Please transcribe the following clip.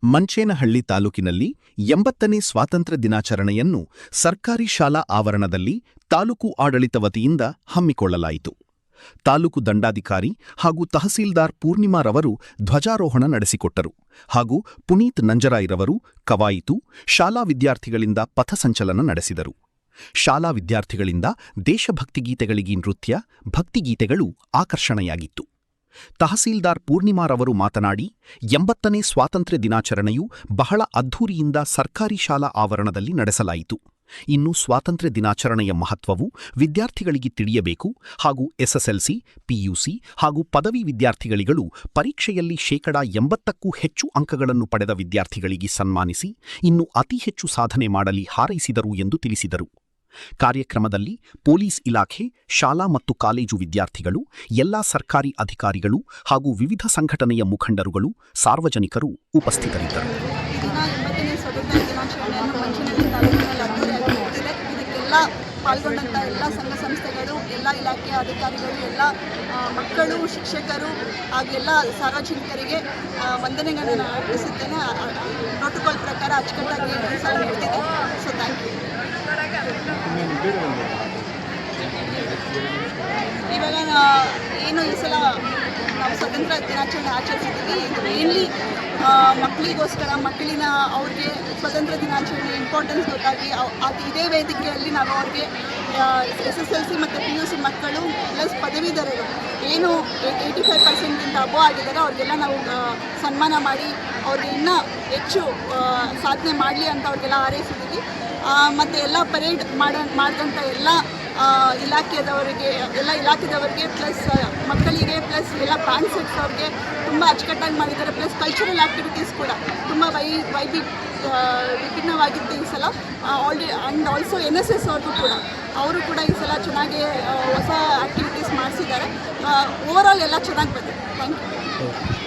ಮಂಚೇನಹಳ್ಳಿ ತಾಲೂಕಿನಲ್ಲಿ 80ನೇ ಸ್ವಾತಂತ್ರ್ಯ ದಿನಾಚರಣೆಯನ್ನು ಸರ್ಕಾರಿ ಶಾಲಾ ಆವರಣದಲ್ಲಿ ತಾಲೂಕು ಆಡಳಿತ ವತಿಯಿಂದ ಹಮ್ಮಿಕೊಳ್ಳಲಾಯಿತು. ತಾಲೂಕು ದಂಡಾಧಿಕಾರಿ ಹಾಗೂ ತಹಸೀಲ್ದಾರ್ ಪೂರ್ಣಿಮಾರವರು ಧ್ವಜಾರೋಹಣ ನಡೆಸಿಕೊಟ್ಟರು ಹಾಗೂ ಪುನೀತ್ ನಂಜರಾಯ್ರವರು ಕವಾಯಿತು, ಶಾಲಾ ವಿದ್ಯಾರ್ಥಿಗಳಿಂದ ಪಥಸಂಚಲನ ನಡೆಸಿದರು. ಶಾಲಾ ವಿದ್ಯಾರ್ಥಿಗಳಿಂದ ದೇಶಭಕ್ತಿ ಗೀತೆಗಳಿಗೆ ನೃತ್ಯ, ಭಕ್ತಿಗೀತೆಗಳು ಆಕರ್ಷಣೆಯಾಗಿತ್ತು. ತಹಸೀಲ್ದಾರ್ ಪೂರ್ಣಿಮಾರವರು ಮಾತನಾಡಿ, 80ನೇ ಸ್ವಾತಂತ್ರ್ಯ ದಿನಾಚರಣೆಯು ಬಹಳ ಅದ್ಧೂರಿಯಿಂದ ಸರ್ಕಾರಿ ಶಾಲಾ ಆವರಣದಲ್ಲಿ ನಡೆಸಲಾಯಿತು. ಇನ್ನು ಸ್ವಾತಂತ್ರ್ಯ ದಿನಾಚರಣೆಯ ಮಹತ್ವವು ವಿದ್ಯಾರ್ಥಿಗಳಿಗೆ ತಿಳಿಯಬೇಕು ಹಾಗೂ ಎಸ್ಎಸ್ಎಲ್ಸಿ, ಪಿಯುಸಿ ಹಾಗೂ ಪದವಿ ವಿದ್ಯಾರ್ಥಿಗಳಿಗಳು ಪರೀಕ್ಷೆಯಲ್ಲಿ 80%ಕ್ಕೂ ಹೆಚ್ಚು ಅಂಕಗಳನ್ನು ಪಡೆದ ವಿದ್ಯಾರ್ಥಿಗಳಿಗೆ ಸನ್ಮಾನಿಸಿ ಇನ್ನು ಅತಿ ಹೆಚ್ಚು ಸಾಧನೆ ಮಾಡಲಿ ಹಾರೈಸಿದರು ಎಂದು ತಿಳಿಸಿದರು. ಕಾರ್ಯಕ್ರಮದಲ್ಲಿ ಪೊಲೀಸ್ ಇಲಾಖೆ, ಶಾಲಾ ಮತ್ತು ಕಾಲೇಜು ವಿದ್ಯಾರ್ಥಿಗಳು, ಎಲ್ಲಾ ಸರ್ಕಾರಿ ಅಧಿಕಾರಿಗಳು ಹಾಗೂ ವಿವಿಧ ಸಂಘಟನೆಯ ಮುಖಂಡರುಗಳು, ಸಾರ್ವಜನಿಕರು ಉಪಸ್ಥಿತರಿದ್ದರು. ಪಾಲ್ಗೊಂಡಂಥ ಎಲ್ಲ ಸಂಘ ಸಂಸ್ಥೆಗಳು, ಎಲ್ಲ ಇಲಾಖೆಯ ಅಧಿಕಾರಿಗಳು, ಎಲ್ಲ ಮಕ್ಕಳು, ಶಿಕ್ಷಕರು ಹಾಗೂ ಎಲ್ಲ ಸಾರ್ವಜನಿಕರಿಗೆ ವಂದನೆಗಳನ್ನು ಅರ್ಪಿಸುತ್ತೇನೆ. ಪ್ರೋಟೋಕಾಲ್ ಪ್ರಕಾರ ಅಚ್ಚುಕಟ್ಟಾಗಿ ನಡೆದಿದೆ. So thank you. ಇವಾಗ ಏನು ಈ ಸಲ ನಾವು ಸ್ವತಂತ್ರ ದಿನಾಚರಣೆ ಆಚರಿಸಿದ್ದೀವಿ. ಇದು ಮೇನ್ಲಿ ಮಕ್ಕಳಿಗೋಸ್ಕರ, ಅವ್ರಿಗೆ ಸ್ವತಂತ್ರ ದಿನಾಚರಣೆ ಇಂಪಾರ್ಟೆನ್ಸ್ ಗೊತ್ತಾಗಿ ಇದೇ ವೇದಿಕೆಯಲ್ಲಿ ನಾವು ಅವ್ರಿಗೆ SSLC ಮತ್ತು PUC ಮಕ್ಕಳು ಪ್ಲಸ್ ಪದವೀಧರರು ಏನು 85% ಅಬೋವ್ ಆಗಿದ್ದಾರೆ ಅವ್ರಿಗೆಲ್ಲ ನಾವು ಸನ್ಮಾನ ಮಾಡಿ ಅವ್ರಿಗೆ ಇನ್ನೂ ಹೆಚ್ಚು ಸಾಧನೆ ಮಾಡಲಿ ಅಂತ ಅವ್ರಿಗೆಲ್ಲ ಹಾರೈಸಿದ್ದೀವಿ. ಮತ್ತು ಎಲ್ಲ ಪರೇಡ್ ಮಾಡಿದಂಥ ಎಲ್ಲ ಇಲಾಖೆದವರಿಗೆ ಪ್ಲಸ್ ಮಕ್ಕಳಿಗೆ ಪ್ಲಸ್ ಎಲ್ಲ ಬ್ಯಾಂಡ್ ಸೆಟ್ಸ್ ಅವ್ರಿಗೆ ತುಂಬ ಅಚ್ಚುಕಟ್ಟಾಗಿ ಮಾಡಿದ್ದಾರೆ. ಪ್ಲಸ್ ಕಲ್ಚರಲ್ ಆ್ಯಕ್ಟಿವಿಟೀಸ್ ಕೂಡ ತುಂಬ ವಿಭಿನ್ನವಾಗಿತ್ತು ಈ ಸಲ. ಆಲ್ಸೋ NSS ಅವರು ಕೂಡ ಈ ಸಲ ಚೆನ್ನಾಗಿ ಹೊಸ ಆ್ಯಕ್ಟಿವಿಟೀಸ್ ಮಾಡಿಸಿದ್ದಾರೆ. ಓವರಾಲ್ ಎಲ್ಲ ಚೆನ್ನಾಗಿ ಬಂದಿದೆ. Thank you.